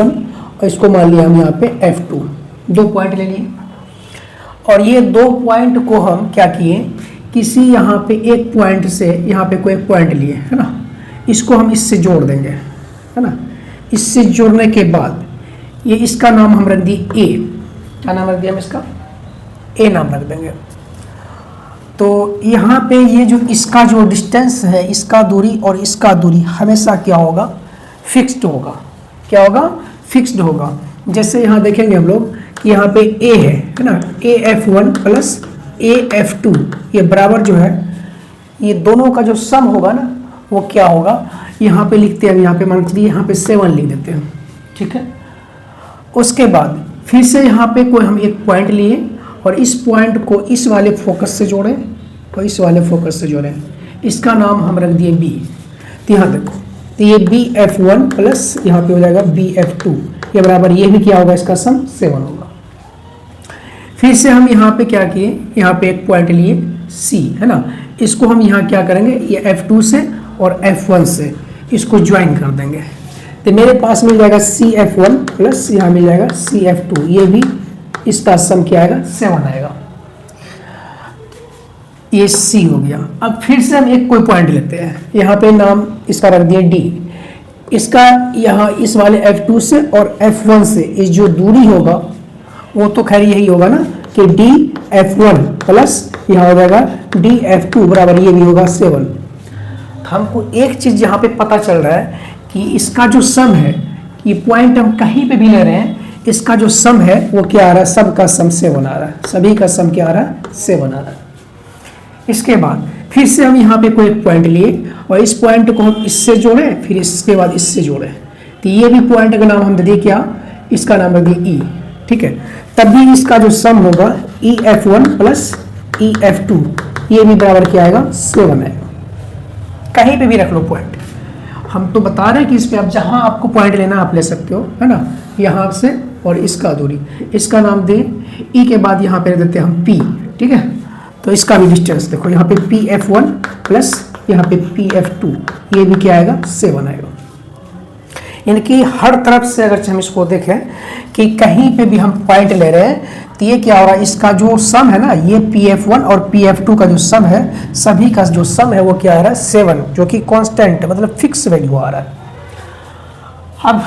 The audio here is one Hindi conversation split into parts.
और इसको मान लिया हम यहाँ पे F2, 2 पॉइंट ले लिए। और ये 2 पॉइंट को हम क्या किए, किसी यहाँ पे एक पॉइंट से यहाँ पे कोई एक पॉइंट लिए, है ना, इसको हम इससे जोड़ देंगे, है ना। इससे जोड़ने के बाद ये इसका नाम हम रख दिए ए। क्या नाम रख दिया हम इसका? ए नाम रख देंगे। तो यहाँ पे ये जो इसका जो डिस्टेंस है, इसका दूरी और इसका दूरी हमेशा क्या होगा? फिक्स्ड होगा। क्या होगा? फिक्स्ड होगा। जैसे यहाँ देखेंगे हम लोग कि यहाँ पे ए है ना, AF1 प्लस AF2, ये बराबर जो है, ये दोनों का जो सम होगा ना वो क्या होगा, यहाँ पे लिखते हैं, यहाँ पे मान लीजिए यहाँ पे 7 लिख देते हैं, ठीक है। उसके बाद फिर से यहाँ पे कोई हम एक पॉइंट लिए और इस पॉइंट को इस वाले फोकस से जोड़ें और इस वाले फोकस से जोड़ें, इसका नाम हम रख दिए बी। तो यहाँ देखो, तो ये BF1 प्लस यहाँ पे हो जाएगा BF2, ये बराबर, ये भी क्या होगा, इसका सम 7 होगा। फिर से हम यहाँ पे क्या किए, यहाँ पे एक पॉइंट लिए C, है ना, इसको हम यहाँ क्या करेंगे, ये F2 से और F1 से इसको ज्वाइन कर देंगे, तो मेरे पास मिल जाएगा CF1 प्लस यहाँ मिल जाएगा CF2, ये भी इसका सम क्या आएगा, 7 आएगा। ये C हो गया। अब फिर से हम एक कोई पॉइंट लेते हैं, यहाँ पे नाम इसका रख दिया D, इसका यहाँ इस वाले F2 से और F1 से इस जो दूरी होगा वो तो खैर यही होगा ना कि DF1 प्लस यहाँ हो जाएगा DF2 बराबर, ये भी होगा 7। हमको एक चीज़ यहाँ पे पता चल रहा है कि इसका जो सम है, ये पॉइंट हम कहीं पे भी ले रहे हैं, इसका जो सम है वो क्या आ रहा है, सबका सम 7 आ रहा है, सभी का सम क्या आ रहा है, 7 आ रहा है। इसके बाद फिर से हम यहाँ पे कोई एक पॉइंट लिए और इस पॉइंट को हम इससे जोड़ें, फिर इसके बाद इससे जोड़ें, तो ये भी पॉइंट का नाम हम दे दिए क्या, इसका नाम दे दिए E, ठीक है। तब भी इसका जो सम होगा EF1 प्लस EF2, ये भी बराबर क्या आएगा, 7 आएगा। कहीं पे भी रख लो पॉइंट, हम तो बता रहे हैं कि इस पे आप जहां आपको पॉइंट लेना आप ले सकते हो, है ना, यहाँ से और इसका दूरी, इसका नाम दे E के बाद यहाँ पे देते हैं हम P, ठीक है। तो इसका भी डिस्टेंस देखो, यहाँ पे PF1 प्लस यहाँ पे PF2, ये भी क्या आएगा, 7 आएगा। यानी कि हर तरफ से अगर हम इसको देखें कि कहीं पे भी हम पॉइंट ले रहे हैं तो ये क्या हो रहा है, इसका जो सम है ना, ये PF1 और PF2 का जो सम है, सभी का जो सम है वो क्या आ रहा है, 7, जो कि कांस्टेंट मतलब फिक्स वैल्यू आ रहा है। अब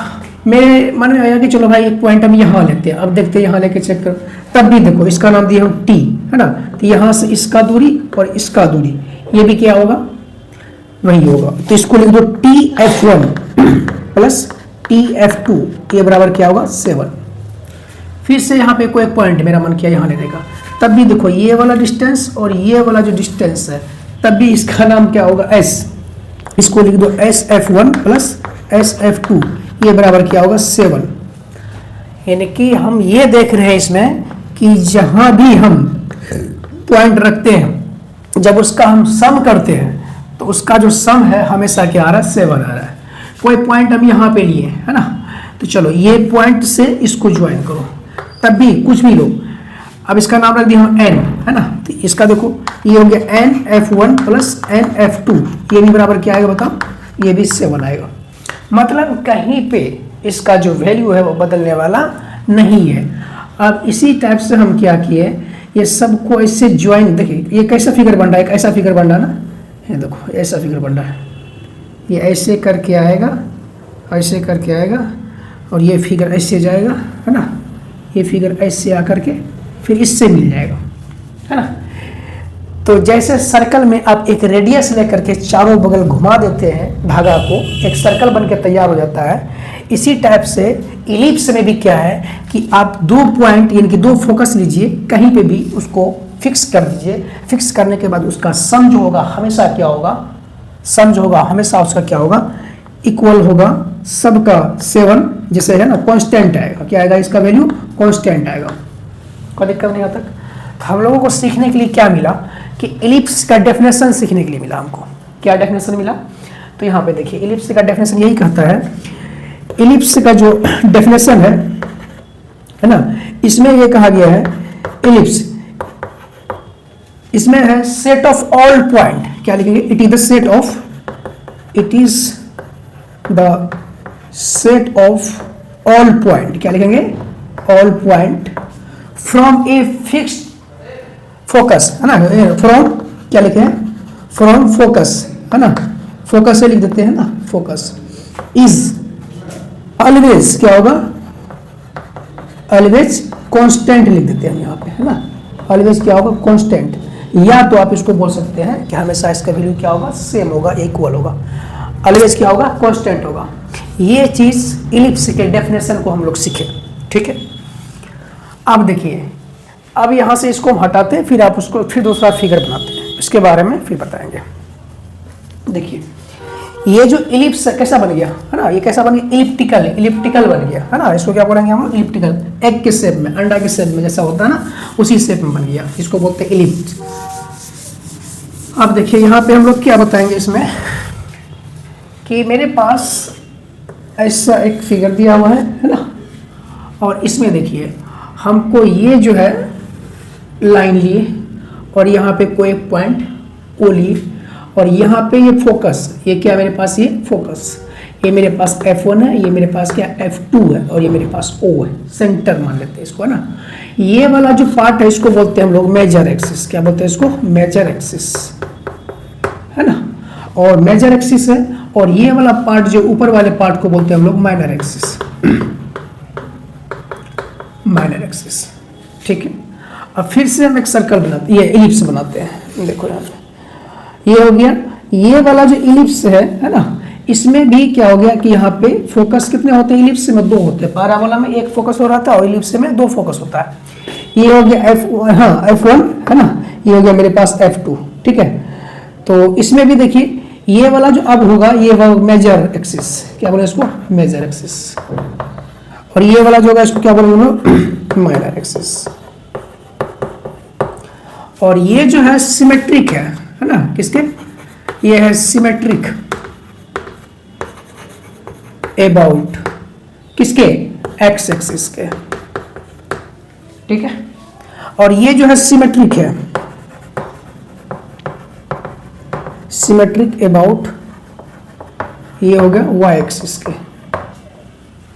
मेरे मन में आया कि चलो भाई एक पॉइंट हम यहाँ लेते हैं, अब देखते हैं यहाँ लेके चेक कर, तब भी देखो इसका नाम दिया हम T, है ना, तो यहाँ से इसका दूरी और इसका दूरी, ये भी क्या होगा, वही होगा। तो इसको लिख दो TF1 प्लस TF2, ये बराबर क्या होगा, 7। फिर से यहाँ पे कोई पॉइंट मेरा मन किया यहाँ लेने का, तब भी देखो ये वाला डिस्टेंस और ये वाला जो डिस्टेंस है, तब भी इसका नाम क्या होगा, S, इसको लिख दो SF1 प्लस SF2, ये बराबर क्या होगा, 7। यानी कि हम ये देख रहे हैं इसमें कि जहाँ भी हम पॉइंट रखते हैं, जब उसका हम सम करते हैं तो उसका जो सम है हमेशा क्या आ रहा है, 7 आ रहा है। कोई पॉइंट हम यहाँ पे लिए, है ना, तो चलो ये पॉइंट से इसको ज्वाइन करो, तब भी कुछ भी लो। अब इसका नाम रख दिया हम N, है ना, तो इसका देखो ये हो गया NF1 प्लस NF2, ये भी बराबर क्या आएगा बताओ, ये भी 7 आएगा। मतलब कहीं पे इसका जो वैल्यू है वो बदलने वाला नहीं है। अब इसी टाइप से हम क्या किए, ये सबको इससे ज्वाइन, देखिए ये कैसा फिगर बन रहा है, ऐसा फिगर बन रहा है ना, ये देखो ऐसा फिगर बन रहा है, ये ऐसे करके आएगा, ऐसे करके आएगा और ये फिगर ऐसे जाएगा, है ना, ये फिगर ऐसे आकर के फिर इससे मिल जाएगा, है ना। तो जैसे सर्कल में आप एक रेडियस लेकर के चारों बगल घुमा देते हैं धागा को, एक सर्कल बन के तैयार हो जाता है, इसी टाइप से इलिप्स में भी क्या है कि आप 2 पॉइंट यानी कि 2 फोकस लीजिए, कहीं पे भी उसको फिक्स कर दीजिए। फिक्स करने के बाद उसका सम जो होगा हमेशा क्या होगा, सम जो होगा हमेशा उसका क्या होगा, इक्वल होगा सबका 7, जैसे है ना, कांस्टेंट आएगा, क्या आएगा, इसका वैल्यू कांस्टेंट आएगा, कोई दिक्कत नहीं आता। तो हम लोगों को सीखने के लिए क्या मिला कि इलिप्स का डेफिनेशन सीखने के लिए मिला हमको। क्या डेफिनेशन मिला, तो यहाँ पे देखिए इलिप्स का डेफिनेशन यही कहता है, इलिप्स का जो डेफिनेशन है ना, इसमें ये कहा गया है इलिप्स, इसमें है सेट ऑफ ऑल पॉइंट, क्या लिखेंगे, it is the set of, it is the set of all point, क्या लिखेंगे, all point from a fixed focus, है ना, फ्रॉम क्या लिखे हैं, फ्रॉम फोकस, है ना, फोकस से लिख देते हैं ना, फोकस इज ऑलवेज क्या होगा, ऑलवेज कांस्टेंट लिख देते हैं हम यहाँ पे, है ना, ऑलवेज क्या होगा, कांस्टेंट, या तो आप इसको बोल सकते हैं कि हमेशा इसका वैल्यू क्या होगा, सेम होगा, इक्वल होगा, ऑलवेज क्या होगा, कांस्टेंट होगा। ये चीज इलिप्स के डेफिनेशन को हम लोग सीखे, ठीक है। अब देखिए, अब यहां से इसको हम हटाते हैं, फिर आप उसको फिर दूसरा फिगर बनाते हैं, इसके बारे में फिर बताएंगे। देखिए ये जो इलिप्स कैसा बन गया, है ना, ये कैसा बन गया, इलिप्टिकल, इलिप्टिकल बन गया, है ना, इसको क्या बोलेंगे हम, इलिप्टिकल, एग के शेप में, अंडा के शेप में जैसा होता है ना, उसी शेप में बन गया, इसको बोलते हैं इलिप्स। अब देखिए यहाँ पे हम लोग क्या बताएंगे इसमें, कि मेरे पास ऐसा एक फिगर दिया हुआ है ना, और इसमें देखिए हमको ये जो है लाइन लिए, और यहाँ पे कोई पॉइंट ओ लिए, और यहाँ पे ये फोकस, ये क्या मेरे पास, ये फोकस, ये मेरे पास F1 है, ये मेरे पास क्या F2 है, और ये मेरे पास O है, सेंटर मान लेते हैं इसको, है ना। ये वाला जो पार्ट है इसको बोलते हैं हम लोग मेजर एक्सिस, क्या बोलते हैं इसको, मेजर एक्सिस, है ना, और मेजर एक्सिस है, और ये वाला पार्ट जो ऊपर वाले पार्ट को बोलते हैं हम लोग माइनर एक्सिस, माइनर एक्सिस, ठीक है। अब फिर से हम एक सर्कल बनाते, ये इलिप्स बनाते हैं, देखो यहाँ पे ये हो गया, ये वाला जो इलिप्स है ना, इसमें भी क्या हो गया कि यहाँ पे फोकस कितने होते हैं, इलिप्स में 2 होते हैं, पैराबोला में 1 फोकस हो रहा था और इलिप्स में 2 फोकस होता है। ये हो गया F1, है ना, ये हो गया मेरे पास F2, ठीक है। तो इसमें भी देखिए ये वाला जो अब होगा, ये होगा मेजर एक्सिस, क्या बोले इसको, मेजर एक्सिस, और ये वाला जो होगा इसको क्या बोलेंगे, माइनर एक्सिस। और ये जो है सिमेट्रिक है ना, किसके, ये है सिमेट्रिक अबाउट किसके, एक्स एक्सिस के, ठीक है। और ये जो है सिमेट्रिक है, सिमेट्रिक अबाउट, ये हो गया वाई एक्सिस के,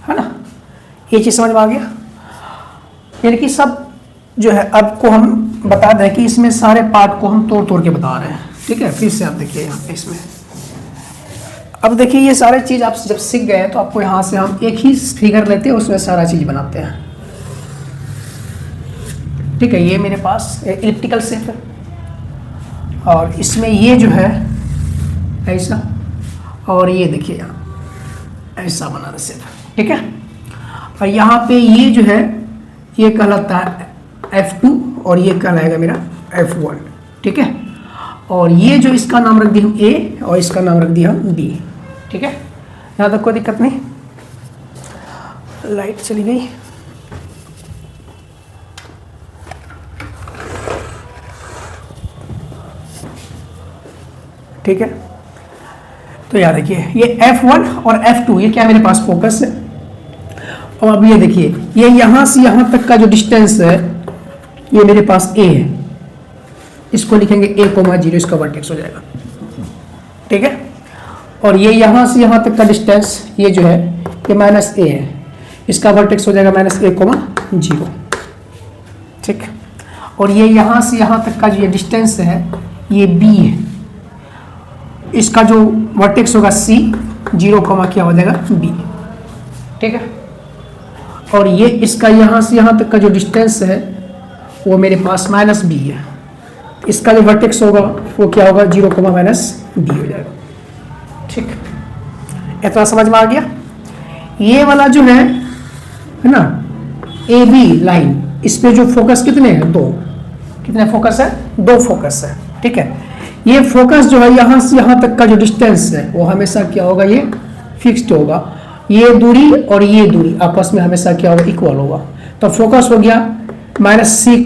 है ना। ये चीज समझ में आ गया, यानी कि सब जो है आपको हम बता दें कि इसमें सारे पार्ट को हम तोड़ तोड़ के बता रहे हैं, ठीक है। फिर से आप देखिए यहाँ पे इसमें, अब देखिए ये सारे चीज आप जब सीख गए तो आपको यहाँ से हम एक ही फिगर लेते हैं, उसमें सारा चीज बनाते हैं, ठीक है। ये मेरे पास इलिप्टिकल शेप है, और इसमें ये जो है ऐसा, और ये देखिए यहाँ ऐसा बना दे शेप, ठीक है। और यहाँ पे ये जो है ये कहलाता है F2, और ये कहलाएगा मेरा F1, ठीक है। और ये जो इसका नाम रख दिया हम A, और इसका नाम रख दिया हम B, ठीक है। यहाँ तक कोई दिक्कत नहीं, लाइट चली गई, ठीक है। तो यार देखिए ये F1 और F2 ये क्या मेरे पास फोकस है, और अब ये देखिए ये यहाँ से यहाँ तक का जो डिस्टेंस है ये मेरे पास A है, इसको लिखेंगे A,0, इसका वर्टेक्स हो जाएगा, ठीक है। और ये यहाँ से यहाँ तक का डिस्टेंस ये जो है ये -A है, इसका वर्टेक्स हो जाएगा -A,0, ठीक। और ये यहाँ से यहाँ तक का जो ये डिस्टेंस है ये B है, इसका जो वर्टेक्स होगा C, 0, क्या हो जाएगा B, ठीक है। और ये इसका यहाँ से यहाँ तक का जो डिस्टेंस है वो मेरे पास -B है, इसका जो वर्टेक्स होगा वो क्या होगा, 0, -B हो जाएगा, ठीक। इतना समझ में आ गया। ये वाला जो है ना AB लाइन, इस पे जो फोकस कितने हैं, 2, कितने फोकस है, 2 फोकस है, ठीक है। ये फोकस जो है यहाँ से यहाँ तक का जो डिस्टेंस है वो हमेशा क्या होगा, ये फिक्स्ड होगा, ये दूरी और ये दूरी आपस में हमेशा क्या होगा, इक्वल होगा। तो फोकस हो गया -C,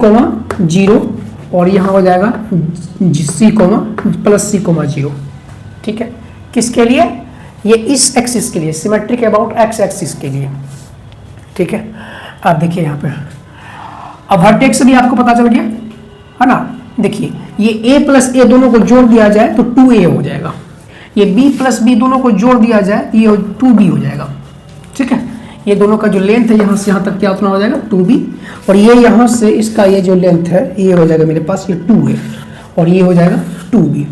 0, और यहाँ हो जाएगा C, +C, 0, ठीक है। किसके लिए, ये इस एक्सिस के लिए, सिमेट्रिक अबाउट एक्स एक्सिस के लिए, ठीक है। आप देखिए यहाँ पे अब वर्टेक्स भी आपको पता चल गया, है ना। देखिए ये A + A दोनों को जोड़ दिया जाए तो 2A हो जाएगा, ये B + B दोनों को जोड़ दिया जाए ये 2B हो जाएगा, ठीक है। ये दोनों का जो लेंथ है यहाँ से यहाँ तक क्या उतना हो जाएगा 2b, और ये यहाँ से इसका ये जो लेंथ है ये हो जाएगा मेरे पास ये 2 है, और ये हो जाएगा 2b।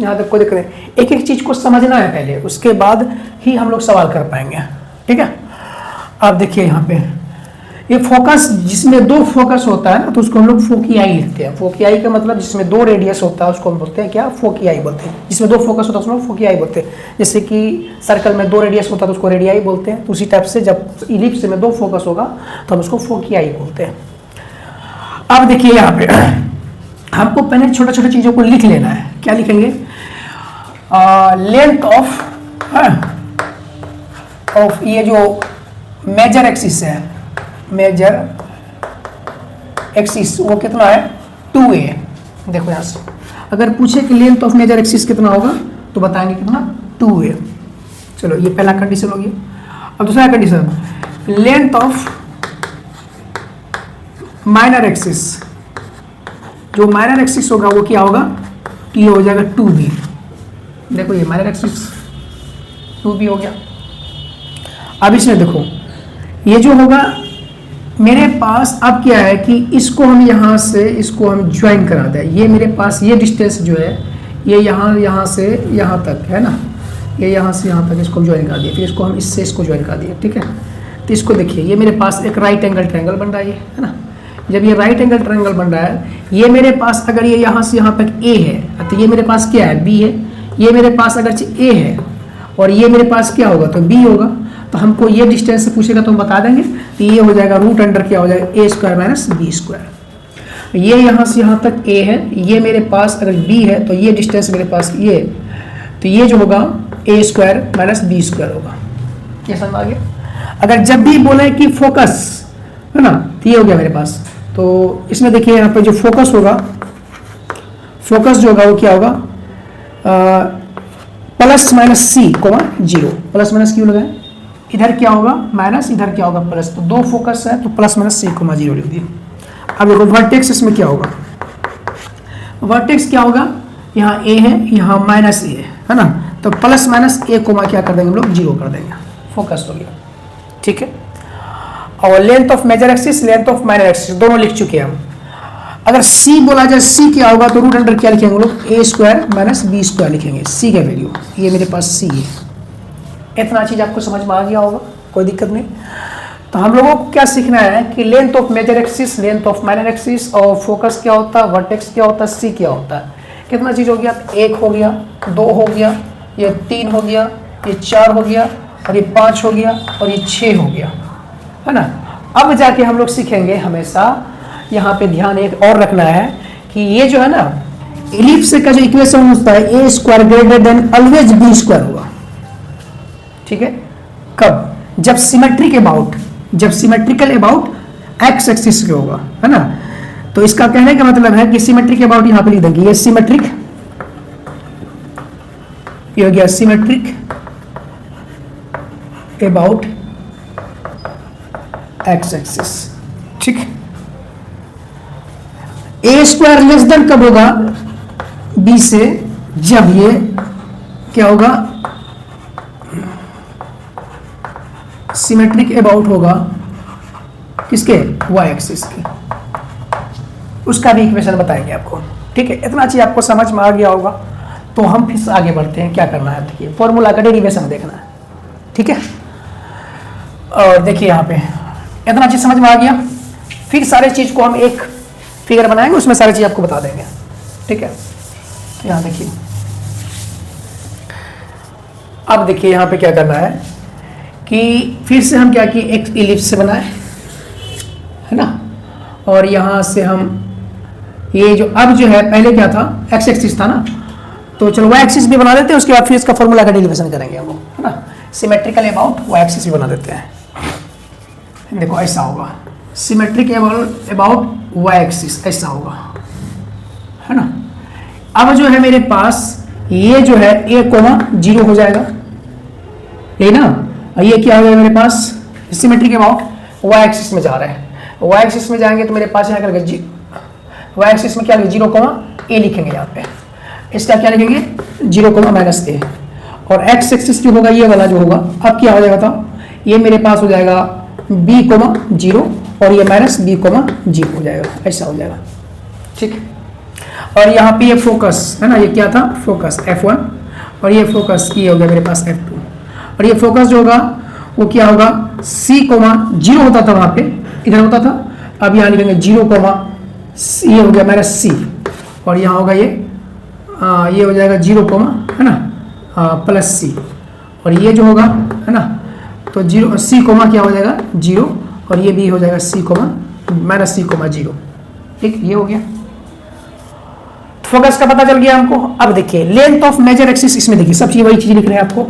यहाँ तक को देख रहे हैं, एक एक चीज़ को समझना है पहले, उसके बाद ही हम लोग सवाल कर पाएंगे। ठीक है, आप देखिए यहाँ पे ये फोकस, जिसमें दो फोकस होता है ना तो उसको हम लोग फोकियाई लिखते हैं। फोकियाई का मतलब जिसमें दो रेडियस होता है उसको हम बोलते हैं क्या, फोकियाई बोलते हैं। जिसमें दो फोकस होता है उसको फोकियाई बोलते हैं। जैसे कि सर्कल में दो रेडियस होता है तो उसको रेडियाई बोलते हैं, तो उसी टाइप से जब इलिप्स में दो फोकस होगा तो हम उसको फोकियाई बोलते हैं। अब देखिए यहाँ पे हमको पहले छोटे छोटे चीज़ों को लिख लेना है। क्या लिखेंगे, लेंथ ऑफ ये जो मेजर एक्सिस है, मेजर एक्सिस वो कितना है 2a। देखो यहाँ से अगर पूछे कि लेंथ ऑफ मेजर एक्सिस कितना होगा तो बताएंगे कितना 2a। चलो ये पहला कंडीशन हो गया। अब दूसरा condition, length of minor axis, जो माइनर एक्सिस होगा वो क्या होगा, ये हो जाएगा 2b। देखो ये माइनर एक्सिस 2b हो गया। अब इसमें देखो ये जो होगा मेरे पास, अब क्या है कि इसको हम यहाँ से इसको हम ज्वाइन करा दें। ये मेरे पास ये डिस्टेंस जो है ये यहाँ से यहाँ तक है ना, ये यहाँ से यहाँ तक इसको ज्वाइन कर दिए, फिर इसको हम इससे इसको ज्वाइन कर दिए। ठीक है, तो इसको देखिए ये मेरे पास एक राइट एंगल ट्रायंगल बन रहा है ना। जब ये राइट एंगल ट्रायंगल बन रहा है, ये मेरे पास अगर ये यहाँ से यहाँ तक a है तो ये मेरे पास क्या है b है। ये मेरे पास अगर a है और ये मेरे पास क्या होगा तो b होगा। तो हमको ये डिस्टेंस से पूछेगा तो हम बता देंगे, तो ये हो जाएगा रूट अंडर क्या हो जाएगा a² माइनस b²। ये यहाँ से यहाँ तक a है, ये मेरे पास अगर b है तो ये डिस्टेंस मेरे पास ये, तो ये जो होगा a² माइनस b² होगा। ये समझ आ गया। अगर जब भी बोले कि फोकस है ना तो ये हो गया मेरे पास। तो इसमें देखिए यहाँ पे जो फोकस होगा, फोकस जो होगा वो क्या होगा plus minus c, 0। Plus minus क्यों लगाए, इधर क्या होगा माइनस, इधर क्या होगा प्लस, तो दो फोकस है तो प्लस माइनस c, 0 लिख दिए। अब देखो वर्टेक्स इसमें क्या होगा, वर्टेक्स क्या होगा, यहाँ a है यहाँ माइनस a है ना, तो प्लस माइनस a को क्या कर देंगे हम लोग 0 कर देंगे, फोकस हो गया। ठीक है, और length of major axis, length of minor axis दोनों लिख चुके हैं हम। अगर c बोला जाए, c क्या होगा तो रूट अंडर क्या लिखेंगे हम लोग a² माइनस b² लिखेंगे। c का वैल्यू ये मेरे पास c है। इतना चीज़ आपको समझ में आ गया होगा, कोई दिक्कत नहीं। तो हम लोगों को क्या सीखना है कि length of major axis, length of minor axis, और फोकस क्या होता है, वर्टेक्स क्या होता है, c क्या होता है। कितना चीज़ हो गया, 1 हो गया, 2 हो गया, ये 3 हो गया, ये 4 हो गया, और ये 5 हो गया, और ये 6 हो गया, है ना। अब जाके हम लोग सीखेंगे, हमेशा यहाँ पे ध्यान एक और रखना है कि ये जो है ना इलिप्स का जो इक्वेशन होता है a² greater than always b² होगा। ठीक है, कब, जब सिमेट्रिक अबाउट, जब सिमेट्रिकल अबाउट एक्स एक्सिस के होगा, है ना। तो इसका कहने का मतलब है कि सिमेट्रिक अबाउट यहाँ पे लिख देंगे, ये सिमेट्रिक, ये हो गया सिमेट्रिक अबाउट एक्स एक्सिस। ठीक, a² लेस देन कब होगा b से, जब ये क्या होगा सिमेट्रिक अबाउट होगा किसके, y एक्सिस की। उसका भी इक्वेशन बताएंगे आपको। ठीक है, इतना चीज आपको समझ में आ गया होगा। तो हम फिर से आगे बढ़ते हैं, क्या करना है देखिए, फॉर्मूला का डेरिवेशन देखना है। ठीक है, और देखिए यहाँ पे इतना चीज समझ में आ गया। फिर सारे चीज को हम एक फिगर बनाएंगे, उसमें सारी चीज आपको बता देंगे। ठीक है, यहाँ देखिए, अब देखिए यहाँ पे क्या करना है कि फिर से हम क्या किए, एक इलिप्स से बनाए, है ना। और यहाँ से हम ये जो अब जो है, पहले क्या था एक्स एक्सिस था ना, तो चलो y एक्सिस भी बना देते हैं, उसके बाद फिर इसका फॉर्मूला का डेरिवेशन करेंगे हम, है ना। सिमेट्रिकल अबाउट y एक्सिस भी बना देते हैं। देखो ऐसा होगा, सिमेट्रिक अबाउट y एक्सिस ऐसा होगा, है ना। अब जो है मेरे पास ये जो है a,0 हो जाएगा, यही ना। ये क्या हो जाएगा मेरे पास, सिमेट्रिक अबाउट y एक्सिस में जा रहे हैं। y एक्सिस में जाएंगे तो मेरे पास यहाँ करके y एक्सिस में क्या लिखेंगे 0, a लिखेंगे यहाँ पे। इसका क्या लिखेंगे 0, -a। और x एक्सिस जो होगा ये वाला जो होगा, अब क्या हो जाएगा था ये मेरे पास हो जाएगा b कोमा 0 और ये माइनस b कोमा 0 हो जाएगा, ऐसा हो जाएगा। ठीक, और यहाँ पे ये फोकस है ना, ये क्या था फोकस F1 और ये फोकस ये हो गया मेरे पास F2 और ये फोकस जो होगा वो क्या होगा c कोमा 0 होता था वहाँ पे, इधर होता था, अब यहाँ लिखेंगे 0 कोमा ये हो गया माइनस c और यहाँ होगा ये हो जाएगा 0 कोमा है ना प्लस c और ये जो होगा है ना तो 0 c कोमा क्या हो जाएगा 0 और ये भी हो जाएगा c comma minus c comma 0। ठीक, ये हो गया, फोकस का पता चल गया हमको। अब देखिए लेंथ ऑफ मेजर एक्सिस, इसमें देखिए सब चीज वही चीज लिख रहे हैं आपको,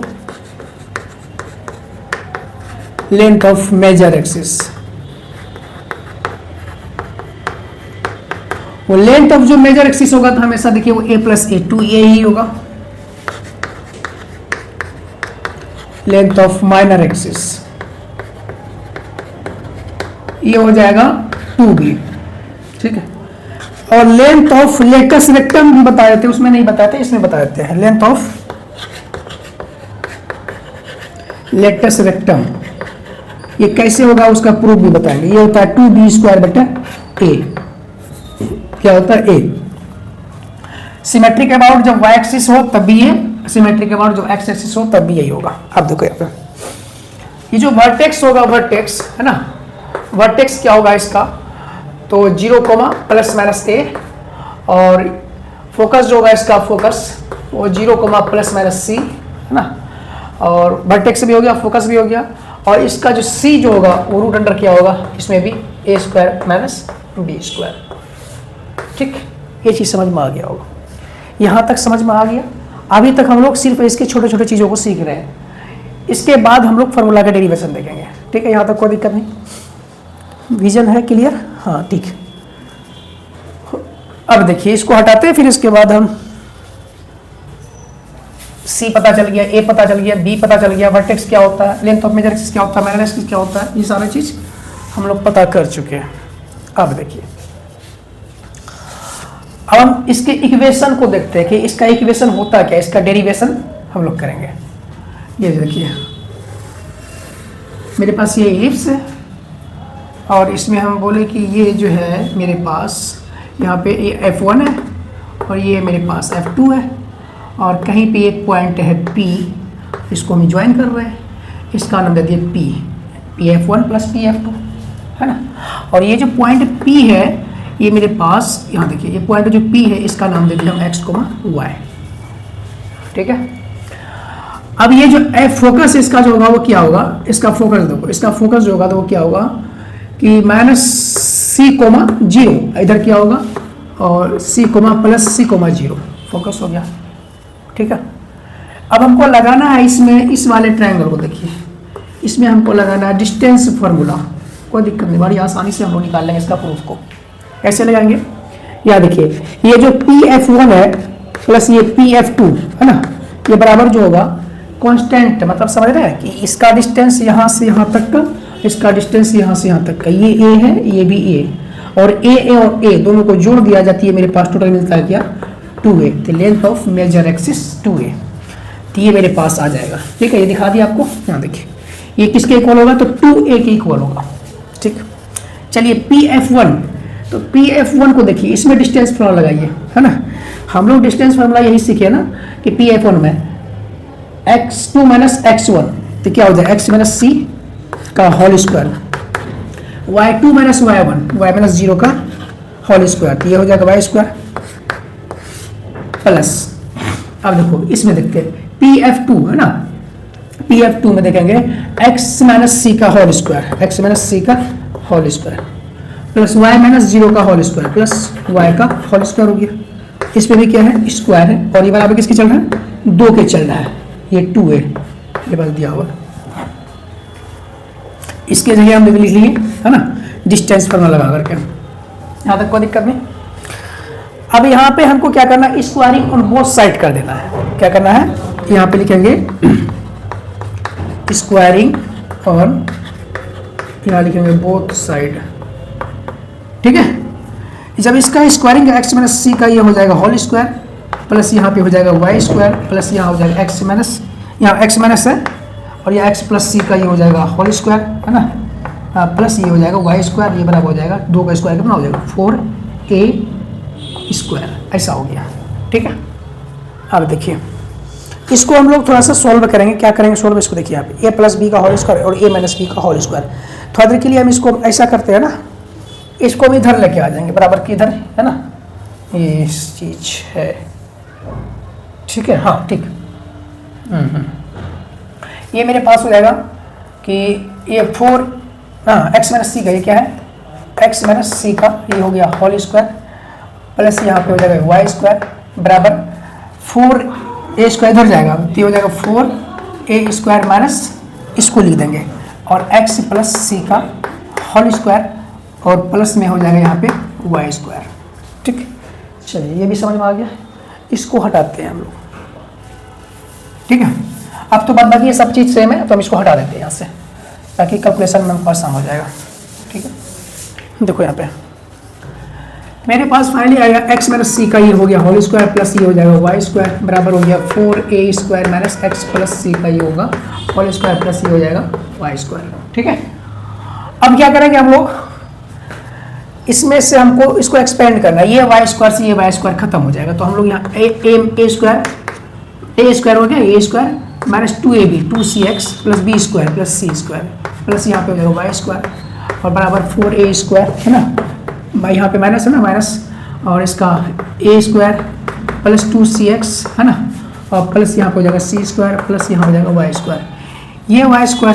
लेंथ ऑफ मेजर एक्सिस, वो लेंथ ऑफ जो मेजर एक्सिस होगा तो हमेशा देखिए वो a प्लस a2 ये ही होगा। लेंथ ऑफ माइनर एक्सिस ये हो जाएगा 2b। ठीक है, और लेंथ ऑफ लेटस रेक्टम भी बता देते हैं, उसमें नहीं बताते इसमें बता देते हैं। लेंथ ऑफ लेटस रेक्टम ये कैसे होगा उसका प्रूफ भी बताएंगे। ये होता है 2b² बटा a, क्या होता है a। सिमेट्रिक अबाउट जब y एक्सिस हो तब भी ये, सिमेट्रिक अबाउट जब x एक्सिस हो तब भी यही होगा। अब देखो यहाँ पे ये जो वर्टेक्स होगा, वर्टेक्स है ना, वर्टेक्स क्या होगा इसका तो 0 कोमा प्लस माइनस a और फोकस जो होगा इसका फोकस वो 0 कोमा प्लस माइनस c है ना, और वर्टेक्स भी हो गया फोकस भी हो गया, और इसका जो c जो होगा वो रूट अंडर क्या होगा इसमें भी a² माइनस b²। ठीक, ये चीज़ समझ में आ गया होगा, यहाँ तक समझ में आ गया। अभी तक हम लोग सिर्फ इसके छोटे छोटे चीज़ों को सीख रहे हैं, इसके बाद हम लोग फार्मूला का डेरिवेशन देखेंगे। ठीक है, यहाँ तक कोई दिक्कत नहीं, विजन है क्लियर? हाँ ठीक। अब देखिए इसको हटाते हैं, फिर इसके बाद हम C पता चल गया, A पता चल गया, B पता चल गया, वर्टेक्स क्या होता है, लेंथ ऑफ मेजर एक्सिस क्या होता है, माइनर एक्सिस क्या होता है, ये सारा चीज हम लोग पता कर चुके हैं। अब देखिए अब हम इसके इक्वेशन को देखते हैं कि इसका इक्वेशन होता क्या, इसका डेरिवेशन हम लोग करेंगे। ये देखिए मेरे पास ये इलिप्स है और इसमें हम बोले कि ये जो है मेरे पास यहाँ पे ये F1 है और ये मेरे पास F2 है और कहीं पे एक पॉइंट है P, इसको हम ज्वाइन कर रहे हैं, इसका नाम दे दिए P F1 plus P F2 है ना। और ये जो पॉइंट P है ये मेरे पास यहाँ देखिए ये पॉइंट जो P है इसका नाम दे दिया हम x, y। ठीक है, अब ये जो F फोकस इसका जो होगा वो क्या होगा, इसका फोकस देखो, इसका फोकस जो होगा तो वो क्या होगा कि माइनस c कोमा 0 इधर क्या होगा और c comma plus c comma 0 focus हो गया। ठीक है, अब हमको लगाना है इसमें इस वाले ट्रायंगल को, देखिए इसमें हमको लगाना है डिस्टेंस फार्मूला। कोई दिक्कत नहीं, बड़ी आसानी से हम लोग निकाल लेंगे इसका प्रूफ को। कैसे लगाएंगे, यहाँ देखिए ये जो PF1 है प्लस ये PF2 है ना, ये बराबर जो होगा कांस्टेंट, मतलब समझ रहे हैं कि इसका डिस्टेंस यहाँ से यहाँ तक का, इसका डिस्टेंस यहाँ से यहाँ तक का, ये A है ये भी A, और A और A दोनों को जोड़ दिया जाती है, मेरे पास टोटल मिलता है क्या 2A। तो length of major axis 2A, तो ये मेरे पास आ जाएगा। ठीक है, ये दिखा दिया आपको, यहाँ देखिए ये किसके इक्वल होगा तो 2A के इक्वल होगा। ठीक, चलिए PF1, तो PF1 को देखिए इसमें डिस्टेंस फार्मूला लगाइए है ना, हम लोग डिस्टेंस फार्मूला यही सीखे ना कि PF1 में x2 माइनस x1 तो क्या हो जाए x माइनस c का whole square, y2 minus y1 y minus 0 का होल स्क्वायर, तो ये हो जाएगा y स्क्वायर प्लस, अब देखो इसमें देखते हैं PF2 है ना, PF2 में देखेंगे x माइनस c का whole square, x minus c का whole square plus y minus 0 का होल स्क्वायर प्लस y का होल स्क्वायर हो गया। इसमें भी क्या है स्क्वायर है, और ये बराबर किसके चल रहा है 2 के चल रहा है, ये 2A ये बस दिया हुआ, इसके जगह हम लिख लिए है ना डिस्टेंस फार्मूला लगा करके। यहाँ तक कोई दिक्कत नहीं। अब यहाँ पे हमको क्या करना है, स्क्वायरिंग ऑन बोथ साइड कर देना है। क्या करना है, यहाँ पे लिखेंगे स्क्वायरिंग ऑन, यहाँ लिखेंगे बोथ साइड। ठीक है, जब इसका स्क्वायरिंग x माइनस c का ये हो जाएगा होल स्क्वायर प्लस यहाँ पे हो जाएगा y स्क्वायर प्लस यहाँ हो जाएगा x माइनस, यहाँ x माइनस है और ये एक्स प्लस सी का ये हो जाएगा होल स्क्वायर, है ना, प्लस ये हो जाएगा वाई स्क्वायर, ये बराबर हो जाएगा 2 का स्क्वायर कितना हो जाएगा 4a स्क्वायर, ऐसा हो गया। ठीक है, अब देखिए इसको हम लोग थोड़ा सा सॉल्व करेंगे। क्या करेंगे सॉल्व, इसको देखिए यहाँ पे a प्लस बी का होल स्क्वायर और a माइनस बी का होल स्क्वायर। थोड़ा देर के लिए हम इसको ऐसा करते हैं ना, इसको भी इधर लेके आ जाएंगे बराबर की इधर, है ना, ये चीज है। ठीक है, हाँ ठीक। ये मेरे पास हो जाएगा कि ये 4 एक्स माइनस सी का, ये क्या है एक्स माइनस सी का, ये हो गया होल स्क्वायर प्लस यहाँ पे हो जाएगा वाई स्क्वायर बराबर 4a स्क्वायर इधर जाएगा, तो ये हो जाएगा 4a स्क्वायर माइनस, इसको लिख देंगे, और x प्लस सी का होल स्क्वायर और प्लस में हो जाएगा यहाँ पे वाई स्क्वायर। ठीक, चलिए ये भी समझ में आ गया, इसको हटाते हैं हम लोग। ठीक है, अब तो बाद बाकी ये सब चीज़ सेम है, तो हम इसको हटा देते हैं यहाँ से ताकि कैलकुलेशन में आसान हो जाएगा। ठीक है, देखो यहाँ पे मेरे पास फाइनली आएगा एक्स माइनस सी का ये हो गया होल स्क्वायर प्लस ये हो जाएगा वाई स्क्वायर बराबर हो गया 4a square minus x plus c का ये होगा होल स्क्वायर प्लस ये हो जाएगा वाई स्क्वायर। ठीक है, अब क्या करेंगे हम लोग, इसमें से हमको इसको एक्सपेंड करना है, ये वाई स्क्वायर से ये वाई स्क्वायर खत्म हो जाएगा, तो हम लोग यहाँ ए स्क्वायर हो गया a square minus 2ab 2cx plus b square plus c square plus यहाँ पे हो जाएगा वाई स्क्वायर और बराबर 4a स्क्वायर, है ना, यहाँ पे माइनस है ना, माइनस और इसका a स्क्वायर प्लस 2cx, है ना, और प्लस यहाँ पे हो जाएगा c स्क्वायर प्लस यहाँ हो जाएगा वाई स्क्वायर। ये वाई स्क्वायर